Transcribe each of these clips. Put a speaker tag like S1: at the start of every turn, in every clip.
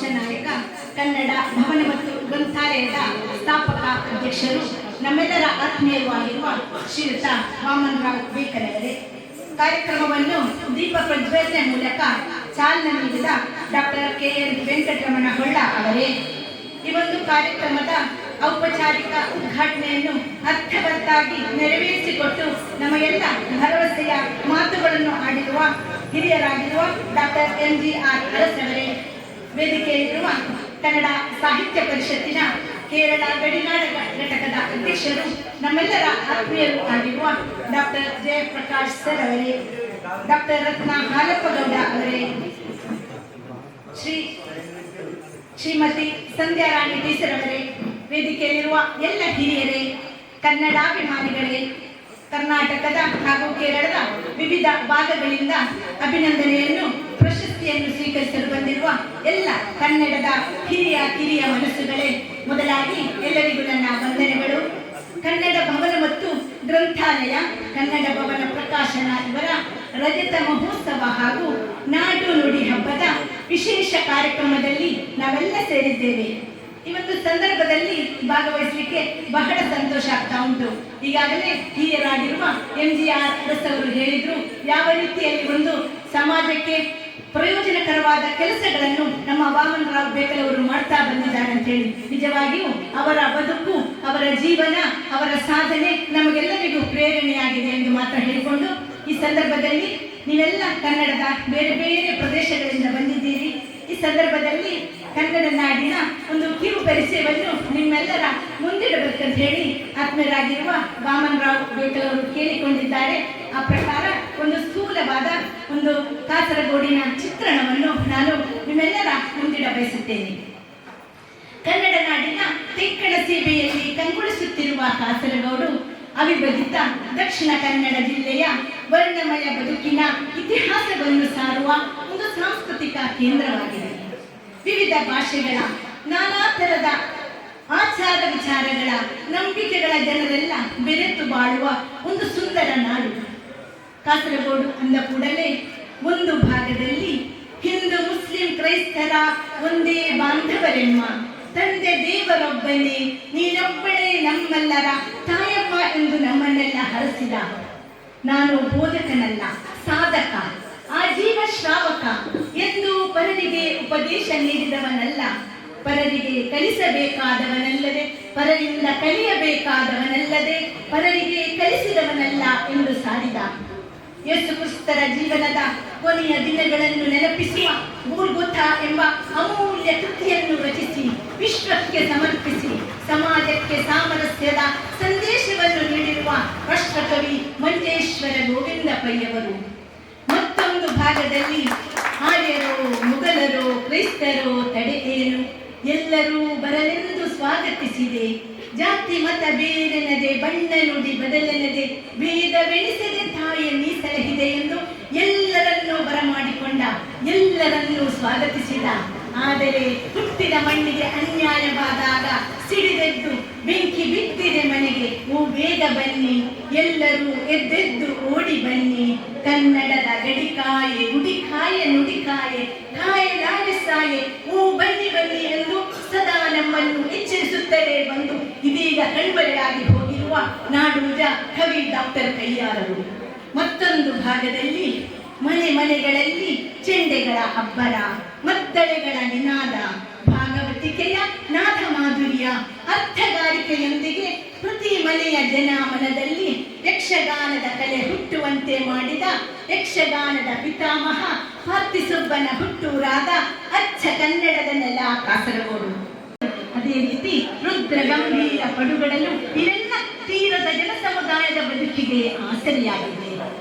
S1: ನಾಯಕ, ಕನ್ನಡ ಭವನ ಮತ್ತು ಗ್ರಂಥಾಲಯದ ಸ್ಥಾಪಕ ಅಧ್ಯಕ್ಷರು, ನಮ್ಮೆಲ್ಲರ ಆತ್ಮೀಯರು ಆಗಿರುವ ಶ್ರೀಯುತ ವಾಮನರಾವ್ ಬೇಕರವರೇ, ಕಾರ್ಯಕ್ರಮವನ್ನು ದೀಪ ಪ್ರಜ್ವಲನೆ ಮೂಲಕ ಚಾಲನೆ ನೀಡಿದ ಡಾಕ್ಟರ್ KN ವೆಂಕಟರಮಣ ಹೊಳ್ಳ ಅವರೇ, ಈ ಒಂದು ಕಾರ್ಯಕ್ರಮದ ಔಪಚಾರಿಕ ಉದ್ಘಾಟನೆಯನ್ನು ಅರ್ಥವತ್ತಾಗಿ ನೆರವೇರಿಸಿಕೊಟ್ಟು ನಮಗೆಲ್ಲ ಭರವಸೆಯ ಮಾತುಗಳನ್ನು ಆಡಿರುವ ಹಿರಿಯರಾಗಿರುವ ಡಾಕ್ಟರ್ MGR ಅರಸವರೇ, ವೇದಿಕೆಯಲ್ಲಿರುವ ಕನ್ನಡ ಸಾಹಿತ್ಯ ಪರಿಷತ್ತಿನ ಕೇರಳ ಗಡಿನಾಡ ಘಟಕದ ಅಧ್ಯಕ್ಷರು, ನಮ್ಮೆಲ್ಲರ ಆತ್ಮೀಯರು ಆಗಿರುವ ಡಾಕ್ಟರ್ ಜಯಪ್ರಕಾಶ್ ಸರ್ ಅವರೇ, ಡಾಕ್ಟರ್ ರತ್ನ ಹಾಲಪ್ಪಗೌಡ ಅವರೇ, ಶ್ರೀಮತಿ ಸಂಧ್ಯಾ ರಾಣಿ ಟೀಚರ್ ಅವರೇ, ವೇದಿಕೆಯಲ್ಲಿರುವ ಎಲ್ಲ ಹಿರಿಯರೇ, ಕನ್ನಡಾಭಿಮಾನಿಗಳೇ, ಕರ್ನಾಟಕದ ಹಾಗೂ ಕೇರಳದ ವಿವಿಧ ಭಾಗಗಳಿಂದ ಅಭಿನಂದನೆಯನ್ನು ಪ್ರಶಸ್ತಿಯನ್ನು ಸ್ವೀಕರಿಸಲು ಬಂದಿರುವ ಎಲ್ಲ ಕನ್ನಡದ ಹಿರಿಯ ಮನಸ್ಸುಗಳೇ, ಮೊದಲಾಗಿ ಎಲ್ಲರಿಗೂ ನನ್ನ ವಂದನೆಗಳು. ಕನ್ನಡ ಭವನ ಮತ್ತು ಗ್ರಂಥಾಲಯ, ಕನ್ನಡ ಭವನ ಪ್ರಕಾಶನ ಇವರ ರಜತ ಮಹೋತ್ಸವ ಹಾಗೂ ನಾಡು ನುಡಿ ಹಬ್ಬದ ವಿಶೇಷ ಕಾರ್ಯಕ್ರಮದಲ್ಲಿ ನಾವೆಲ್ಲ ಸೇರಿದ್ದೇವೆ. ಈ ಒಂದು ಸಂದರ್ಭದಲ್ಲಿ ಭಾಗವಹಿಸಲಿಕ್ಕೆ ಬಹಳ ಸಂತೋಷ ಆಗ್ತಾ ಉಂಟು. ಈಗಾಗಲೇ ಹಿರಿಯರಾಗಿರುವ MGR ಅರಸವರು ಹೇಳಿದ್ರು, ಯಾವ ರೀತಿಯಲ್ಲಿ ಒಂದು ಸಮಾಜಕ್ಕೆ ಪ್ರಯೋಜನಕರವಾದ ಕೆಲಸಗಳನ್ನು ನಮ್ಮ ವಾಮನರಾವ್ ಬೇಕಲವರು ಮಾಡ್ತಾ ಬಂದಿದ್ದಾರೆ ಅಂತ ಹೇಳಿ. ನಿಜವಾಗಿಯೂ ಅವರ ಬದುಕು, ಅವರ ಜೀವನ, ಅವರ ಸಾಧನೆ ನಮಗೆಲ್ಲರಿಗೂ ಪ್ರೇರಣೆಯಾಗಿದೆ ಎಂದು ಮಾತ್ರ ಹೇಳಿಕೊಂಡು, ಈ ಸಂದರ್ಭದಲ್ಲಿ ನೀವೆಲ್ಲ ಕನ್ನಡದ ಬೇರೆ ಬೇರೆ ಪ್ರದೇಶಗಳಿಂದ ಬಂದಿದ್ದೀರಿ. ಈ ಸಂದರ್ಭದಲ್ಲಿ ಕನ್ನಡ ನಾಡಿನ ಒಂದು ಕಿರು ಪರಿಚಯವನ್ನು ನಿಮ್ಮೆಲ್ಲರ ಮುಂದಿಡಬೇಕಂತ ಹೇಳಿ ಆತ್ಮೀಯರಾಗಿರುವ ವಾಮನರಾವ್ ಬೇಕಲವರು ಕೇಳಿಕೊಂಡಿದ್ದಾರೆ. ಆ ಪ್ರಕಾರ ಒಂದು ಸ್ಥೂಲವಾದ ಒಂದು ಕಾಸರಗೋಡಿನ ಚಿತ್ರಣವನ್ನು ನಾನು ನಿಮ್ಮೆಲ್ಲರ ಮುಂದಿಡ ಬಯಸುತ್ತೇನೆ. ಕನ್ನಡ ನಾಡಿನ ತೆಕ್ಕಣ ಸೀಮೆಯಲ್ಲಿ ಕಂಗೊಳಿಸುತ್ತಿರುವ ಕಾಸರಗೋಡು ಅವಿಭಜಿತ ದಕ್ಷಿಣ ಕನ್ನಡ ಜಿಲ್ಲೆಯ ವರ್ಣಮಯ ಬದುಕಿನ ಇತಿಹಾಸವನ್ನು ಸಾರುವ ಒಂದು ಸಾಂಸ್ಕೃತಿಕ ಕೇಂದ್ರವಾಗಿದೆ. ವಿವಿಧ ಭಾಷೆಗಳ, ನಾನಾ ತರದ ಆಚಾರ ವಿಚಾರಗಳ, ನಂಬಿಕೆಗಳ ಜನರೆಲ್ಲ ಬೆರೆತು ಬಾಳುವ ಒಂದು ಸುಂದರ ನಾಡು. ಕಾಸರಗೋಡು ಅಂದ ಕೂಡಲೇ ಒಂದು ಭಾಗದಲ್ಲಿ ಹಿಂದೂ ಮುಸ್ಲಿಂ ಕ್ರೈಸ್ತರ ಒಂದೇ ಬಾಂಧವರೆಮ್ಮ, ತಂದೆ ದೇವರೊಬ್ಬನೇ, ನೀನೊಬ್ಬಳೇ ನಮ್ಮೆಲ್ಲರ ತಾಯಪ್ಪ ಎಂದು ನಮ್ಮನ್ನೆಲ್ಲ ಹರಸಿದ. ನಾನು ಬೋಧಕನಲ್ಲ, ಸಾಧಕ, ಆಜೀವ ಶ್ರಾವಕ ಎಂದು ಪರರಿಗೆ ಉಪದೇಶ ನೀಡಿದವನಲ್ಲ, ಪರರಿಗೆ ಕಲಿಸಬೇಕಾದವನಲ್ಲದೆ, ಪರರಿಂದ ಕಲಿಯಬೇಕಾದವನಲ್ಲದೆ, ಪರರಿಗೆ ಕಲಿಸಿದವನಲ್ಲ ಎಂದು ಸಾರಿದ. ಯೇಸು ಕ್ರಿಸ್ತರ ಜೀವನದ ಕೊನೆಯ ದಿನಗಳನ್ನು ನೆನಪಿಸುವ ಗೋಲ್ಗೊಥಾ ಎಂಬ ಅಮೂಲ್ಯ ಕೃತಿಯನ್ನು ರಚಿಸಿ ವಿಶ್ವಕ್ಕೆ ಸಮರ್ಪಿಸಿ ಸಮಾಜಕ್ಕೆ ಸಾಮರಸ್ಯದ ಸಂದೇಶವನ್ನು ನೀಡಿರುವ ರಾಷ್ಟ್ರಕವಿ ಮಂಜೇಶ್ವರ ಗೋವಿಂದ ಪೈಯವರು. ಮತ್ತೊಂದು ಭಾಗದಲ್ಲಿ ಆರ್ಯರೋ, ಮೊಘಲರೋ, ಕ್ರೈಸ್ತರೋ ತಡೆ ಏನು, ಎಲ್ಲರೂ ಬರಲೆಂದು ಸ್ವಾಗತಿಸಿದೆ. ಜಾತಿ ಮತ ಬೇರೆನದೆ, ಬಣ್ಣ ನುಡಿ ಬದಲೆನದೆ, ಭೇದವೆಣಿಸದೆ ತಾಯಿ ಮೀಸಲಹಿದೆ ಎಂದು ಎಲ್ಲರನ್ನೂ ಬರಮಾಡಿಕೊಂಡ, ಎಲ್ಲರನ್ನೂ ಸ್ವಾಗತಿಸಿದ. ಆದರೆ ಹುಟ್ಟಿದ ಮಣ್ಣಿಗೆ ಅನ್ಯಾಯವಾದಾಗ ಸಿಡಿದೆದ್ದು ಬೆಂಕಿ ಬಿದ್ದಿದೆ ಮನೆಗೆ, ಓ ಬೇಗ ಬನ್ನಿ, ಎಲ್ಲರೂ ಎದ್ದೆದ್ದು ಓಡಿ ಬನ್ನಿ. ಕನ್ನಡದ ಗಡಿಕಾಯೆ, ಗುಡಿಕಾಯೆ, ನುಡಿಕಾಯೆ, ಕಾಯಲಾಗೆ ಸಾಯೆ, ಓ ಬನ್ನಿ ಬನ್ನಿ ಎಂದು ಸದಾ ನಮ್ಮನ್ನು ಎಚ್ಚರಿಸುತ್ತಲೇ ಬಂದು ಇದೀಗ ಕಣ್ಮರೆಯಾಗಿ ಹೋಗಿರುವ ನಾಡೋಜ ಕವಿ ಡಾಕ್ಟರ್ ಕಯ್ಯಾರರು. ಮತ್ತೊಂದು ಭಾಗದಲ್ಲಿ ಮನೆ ಮನೆಗಳಲ್ಲಿ ಚೆಂಡೆಗಳ ಅಬ್ಬರ, ಮದ್ದಳೆಗಳ ನಿನಾದ, ಭಾಗವತಿಕೆಯ ನಾದ ಮಾಧುರ್ಯ, ಅರ್ಥಗಾರಿಕೆಯೊಂದಿಗೆ ಪ್ರತಿ ಮನೆಯ ಜನ ಮನದಲ್ಲಿ ಯಕ್ಷಗಾನದ ಕಲೆ ಹುಟ್ಟುವಂತೆ ಮಾಡಿದ ಯಕ್ಷಗಾನದ ಪಿತಾಮಹ ಪಾರ್ತಿಸುಬ್ಬನ ಹುಟ್ಟೂರಾದ ಅಚ್ಚ ಕನ್ನಡದ ನೆಲ ಕಾಸರಗೋಡು. ಅದೇ ರೀತಿ ರುದ್ರ ಗಂಭೀರ ಪಡುಗಡಲು ಇವೆಲ್ಲ ತೀರದ ಜನ ಸಮುದಾಯದ ಬದುಕಿಗೆ ಆಸರೆಯಾಗಿದೆ.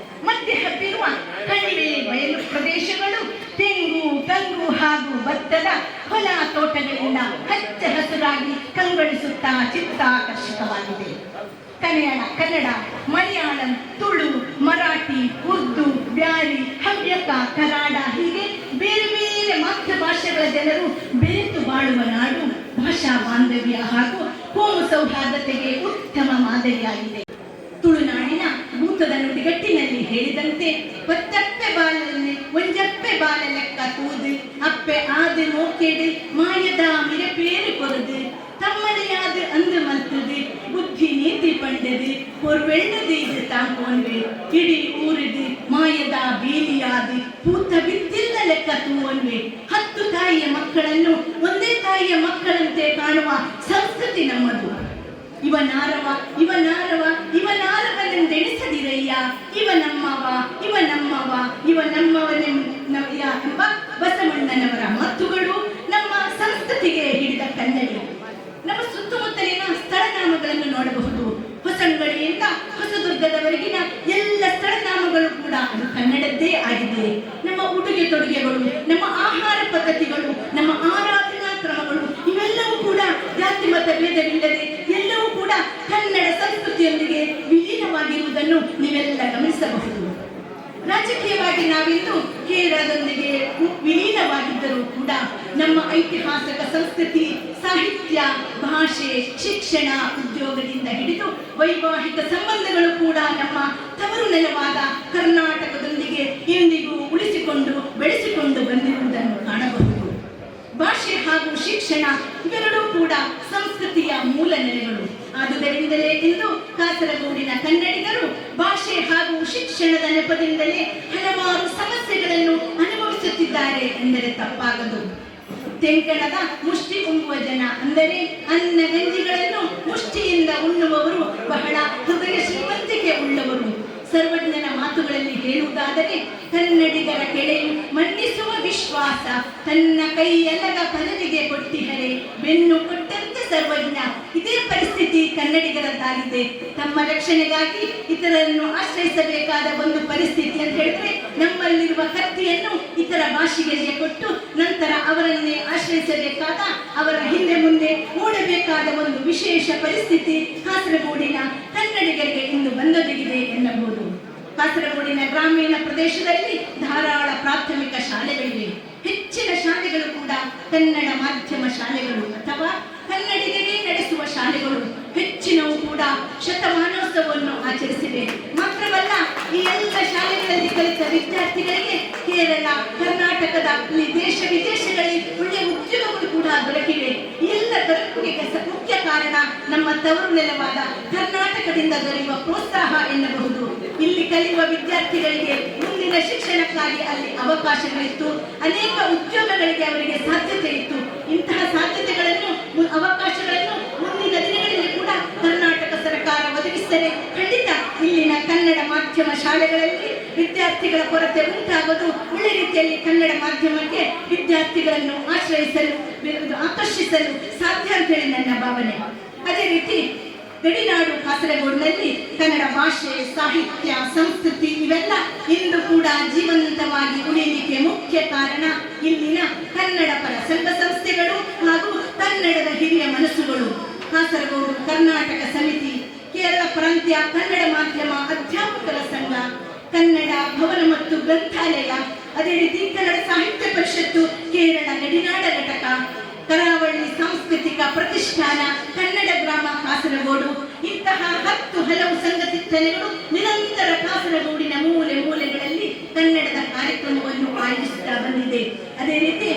S1: ಮಧ್ಯೆ ಹಬ್ಬಿರುವ ಕಣಿವೆ ಬಯಲು ಪ್ರದೇಶಗಳು ತೆಂಗು, ಕಂಗು ಹಾಗೂ ಭತ್ತದ ಹೊಲ ತೋಟಗಳಿಂದ ಹಚ್ಚ ಹಸುರಾಗಿ ಕಂಗೊಳಿಸುತ್ತಾ ಚಿತ್ತಾಕರ್ಷಕವಾಗಿದೆ. ಕನ್ನಡ, ಮಲಯಾಳಂ, ತುಳು, ಮರಾಠಿ, ಉರ್ದು, ಬ್ಯಾರಿ, ಹವ್ಯಕ, ಕರಾಡ ಹೀಗೆ ಬೇರೆ ಬೇರೆ ಮಾತೃಭಾಷೆಗಳ ಜನರು ಬೆರೆತು ಬಾಳುವ ನಾಡು. ಭಾಷಾ ಬಾಂಧವ್ಯ ಹಾಗೂ ಕೋಮು ಸೌಹಾರ್ದತೆಗೆ ಉತ್ತಮ ಮಾದರಿಯಾಗಿದೆ. ತುಳುನಾಡಿನ ಭೂತದ ನುಡಿಗಟ್ಟಿನಲ್ಲಿ ಹೇಳಿದಂತೆ ಒತ್ತಪ್ಪೆ ಬಾಲಲ್ಲಿ ಒಂಜಪ್ಪೆ ಬಾಲ ಲೆಕ್ಕ ತೂದು ಅಪ್ಪೆ ಆದು ನೋಕೇಡು ಒಳ್ಳೆದೇ ಇದು ತಾಂಕೋನ್ವೆ ಇಡೀ ಊರಿದಿ ಮಾಯದ ಬೀಲಿಯಾದಿ ಪೂತ ಬಿದ್ದಿಲ್ಲ ಲೆಕ್ಕ ತೂವನ್ವೆ 10 ತಾಯಿಯ ಮಕ್ಕಳನ್ನು ಒಂದೇ ತಾಯಿಯ ಮಕ್ಕಳಂತೆ ಕಾಣುವ ಸಂಸ್ಕೃತಿ ನಮ್ಮದು. ಇವನಾರವನೆಂದೆಣಿಸದಿರಯ್ಯ, ಇವ ನಮ್ಮವನೆಂಬ ಬಸವಣ್ಣನವರ ಮಾತುಗಳು ನಮ್ಮ ಸಂಸ್ಕೃತಿಗೆ ಹಿಡಿದ ಕನ್ನಡಿ. ನಮ್ಮ ಸುತ್ತಮುತ್ತಲಿನ ಸ್ಥಳನಾಮಗಳನ್ನು ನೋಡಬಹುದು. ಹೊಸಂಗಡಿಯಿಂದ ಹೊಸದುರ್ಗದವರೆಗಿನ ಎಲ್ಲ ಸ್ಥಳನಾಮಗಳು ಕೂಡ ಅದು ಕನ್ನಡದ್ದೇ ಆಗಿದೆ. ನಮ್ಮ ಉಡುಗೆ ತೊಡುಗೆಗಳು, ನಮ್ಮ ಆಹಾರ ಪದ್ಧತಿಗಳು, ನಮ್ಮ ಆರಾಧನಾ ಕ್ರಮಗಳು ಇವೆಲ್ಲವೂ ಕೂಡ ಜಾತಿ ಮತ ಭೇದವಿಲ್ಲದೆ ಎಲ್ಲವೂ ಕೂಡ ಕನ್ನಡ ಸಂಸ್ಕೃತಿಯೊಂದಿಗೆ ವಿಲೀನವಾಗಿರುವುದನ್ನು ನೀವೆಲ್ಲ ಗಮನಿಸಬಹುದು. ರಾಜಕೀಯವಾಗಿ ನಾವಿಂದು ಕೇರಳದೊಂದಿಗೆ ವಿಲೀನವಾಗಿದ್ದರೂ ಕೂಡ ನಮ್ಮ ಐತಿಹಾಸಿಕ ಸಂಸ್ಕೃತಿ, ಸಾಹಿತ್ಯ, ಭಾಷೆ, ಶಿಕ್ಷಣ, ಉದ್ಯೋಗದಿಂದ ಹಿಡಿದು ವೈವಾಹಿಕ ಸಂಬಂಧಗಳು ಕೂಡ ನಮ್ಮ ತವರು ನೆಲವಾದ ಕರ್ನಾಟಕದೊಂದಿಗೆ ಇಂದಿಗೂ ಉಳಿಸಿಕೊಂಡು ಬೆಳೆಸಿಕೊಂಡು ಬಂದಿರುವುದನ್ನು ಕಾಣಬಹುದು. ಭಾಷೆ ಹಾಗೂ ಶಿಕ್ಷಣ ಇವೆರಡೂ ಕೂಡ ಸಂಸ್ಕೃತಿಯ ಮೂಲ ನೆಲೆಗಳು. ಆದುದರಿಂದಲೇ ಇಂದು ಕಾಸರಗೋಡಿನ ಕನ್ನಡಿಗರು ಭಾಷೆ ಹಾಗೂ ಶಿಕ್ಷಣದ ನೆಪದಿಂದಲೇ ಹಲವಾರು ಸಮಸ್ಯೆಗಳನ್ನು ಅನುಭವಿಸುತ್ತಿದ್ದಾರೆ ಎಂದರೆ ತಪ್ಪಾಗದು. ತೆಂಕಣದ ಮುಷ್ಟಿ ಉಂಬುವ ಜನ ಅಂದರೆ ಅನ್ನ ಗಂಜಿಗಳನ್ನು ಮುಷ್ಟಿಯಿಂದ ಉಣ್ಣುವವರು ಬಹಳ ಹೃದಯ ಶ್ರೀಮಂತಿಕೆ ಉಳ್ಳವರು. ಸರ್ವಜ್ಞನ ಮಾತುಗಳಲ್ಲಿ ಹೇಳುವುದಾದರೆ ಕನ್ನಡಿಗರ ಕೆಳೆಯು ಮನ್ನಿಸುವ ವಿಶ್ವಾಸ ತನ್ನ ಕೈಯಲ್ಲಗ ಪದವಿಗೆ ಕೊಟ್ಟಿಹರೆ ಬೆನ್ನು ಕೊಟ್ಟಂತೆ ಸರ್ವಜ್ಞ. ಇದೇ ಪರಿಸ್ಥಿತಿ ಕನ್ನಡಿಗರದ್ದಾಗಿದೆ. ತಮ್ಮ ರಕ್ಷಣೆಗಾಗಿ ಇತರರನ್ನು ಆಶ್ರಯಿಸಬೇಕಾದ ಒಂದು ಪರಿಸ್ಥಿತಿ ಅಂತ ಹೇಳಿದ್ರೆ ನಮ್ಮಲ್ಲಿರುವ ಕತ್ತಿಯನ್ನು ಇತರ ಭಾಷೆಗಳಿಗೆ ಕೊಟ್ಟು ನಂತರ ಅವರನ್ನೇ ಆಶ್ರಯಿಸಬೇಕಾದ, ಅವರ ಹಿಂದೆ ಮುಂದೆ ಓಡಬೇಕಾದ ಒಂದು ವಿಶೇಷ ಪರಿಸ್ಥಿತಿ ಕಾಸರಗೋಡಿನ ಕನ್ನಡಿಗರಿಗೆ ಇಂದು ಬಂದೊದಗಿದೆ ಎನ್ನಬಹುದು. ಕಾಸರಗೋಡಿನ ಗ್ರಾಮೀಣ ಪ್ರದೇಶದಲ್ಲಿ ಧಾರಾಳ ಪ್ರಾಥಮಿಕ ಶಾಲೆಗಳಿವೆ. ಹೆಚ್ಚಿನ ಶಾಲೆಗಳು ಕೂಡ ಕನ್ನಡ ಮಾಧ್ಯಮ ಶಾಲೆಗಳು ಅಥವಾ ಕನ್ನಡಿಗರೇ ನಡೆಸುವ ಶಾಲೆಗಳು. ಹೆಚ್ಚಿನವು ಕೂಡ ಶತಮಾನೋತ್ಸವವನ್ನು ಆಚರಿಸಿವೆ. ಮಾತ್ರವಲ್ಲ, ಈ ಎಲ್ಲ ಶಾಲೆಗಳಲ್ಲಿ ಕಲಿತ ವಿದ್ಯಾರ್ಥಿಗಳಿಗೆ ಕೇರಳ, ಕರ್ನಾಟಕದ ದೇಶ ವಿದೇಶಗಳಲ್ಲಿ ಒಳ್ಳೆಯ ಉದ್ಯೋಗಗಳು ಕೂಡ ದೊರಕಿವೆ. ಈ ಎಲ್ಲ ದೊರಕುವಿಕೆ ಮುಖ್ಯ ಕಾರಣ ನಮ್ಮ ತವರು ನೆಲವಾದ ಕರ್ನಾಟಕದಿಂದ ದೊರೆಯುವ ಪ್ರೋತ್ಸಾಹ ಎನ್ನಬಹುದು. ಇಲ್ಲಿ ಕಲಿಯುವ ವಿದ್ಯಾರ್ಥಿಗಳಿಗೆ ಮುಂದಿನ ಶಿಕ್ಷಣಕ್ಕಾಗಿ ಅಲ್ಲಿ ಅವಕಾಶಗಳಿತ್ತು. ಅನೇಕ ಉದ್ಯೋಗಗಳಿಗೆ ಅವರಿಗೆ ಸಾಧ್ಯತೆ ಇತ್ತು. ಇಂತಹ ಸಾಧ್ಯತೆಗಳನ್ನು, ಅವಕಾಶಗಳನ್ನು ಮುಂದಿನ ದಿನಗಳಲ್ಲಿ ಕೂಡ ಕರ್ನಾಟಕ ಸರ್ಕಾರ ಒದಗಿಸಿದರೆ ಖಂಡಿತ ಇಲ್ಲಿನ ಕನ್ನಡ ಮಾಧ್ಯಮ ಶಾಲೆಗಳಲ್ಲಿ ವಿದ್ಯಾರ್ಥಿಗಳ ಕೊರತೆ ಉಂಟಾಗದು. ಒಳ್ಳೆ ರೀತಿಯಲ್ಲಿ ಕನ್ನಡ ಮಾಧ್ಯಮಕ್ಕೆ ವಿದ್ಯಾರ್ಥಿಗಳನ್ನು ಆಕರ್ಷಿಸಲು ಸಾಧ್ಯ ಅಂತ ಹೇಳಿ ನನ್ನ ಭಾವನೆ. ಅದೇ ರೀತಿ ಗಡಿನಾಡು ಕಾಸರಗೋಡಿನಲ್ಲಿ ಕನ್ನಡ ಭಾಷೆ, ಸಾಹಿತ್ಯ, ಸಂಸ್ಕೃತಿ ಇವೆಲ್ಲ ಇಂದು ಕೂಡ ಜೀವಂತವಾಗಿ ಉಳಿಯಲಿಕ್ಕೆ ಮುಖ್ಯ ಕಾರಣ ಇಲ್ಲಿನ ಕನ್ನಡ ಪರ ಸಂಘ ಸಂಸ್ಥೆಗಳು ಹಾಗೂ ಕನ್ನಡದ ಹಿರಿಯ ಮನಸ್ಸುಗಳು. ಕಾಸರಗೋಡು ಕರ್ನಾಟಕ ಸಮಿತಿ, ಕೇರಳ ಪ್ರಾಂತ್ಯ ಕನ್ನಡ ಮಾಧ್ಯಮ ಅಧ್ಯಾಪಕರ ಸಂಘ, ಕನ್ನಡ ಭವನ ಮತ್ತು ಗ್ರಂಥಾಲಯ, ಅದೇ ರೀತಿ ಕನ್ನಡ ಸಾಹಿತ್ಯ ಪರಿಷತ್ತು, ಕೇರಳ ಗಡಿನಾಡ ಘಟಕ, ಕರಾವಳಿ ಸಾಂಸ್ಕೃತಿಕ ಪ್ರತಿಷ್ಠಾನ, ಕನ್ನಡ ಗ್ರಾಮ ಕಾಸರಗೋಡು ಇಂತಹ 10 ಹಲವು ಸಂಘಟನೆಗಳು ನಿರಂತರ ಕಾಸರಗೋಡಿನ ಮೂಲೆ ಮೂಲೆಗಳಲ್ಲಿ ಕನ್ನಡದ ಕಾರ್ಯಕ್ರಮವನ್ನು ಆಯೋಜಿಸುತ್ತಾ ಬಂದಿದೆ. ಅದೇ ರೀತಿ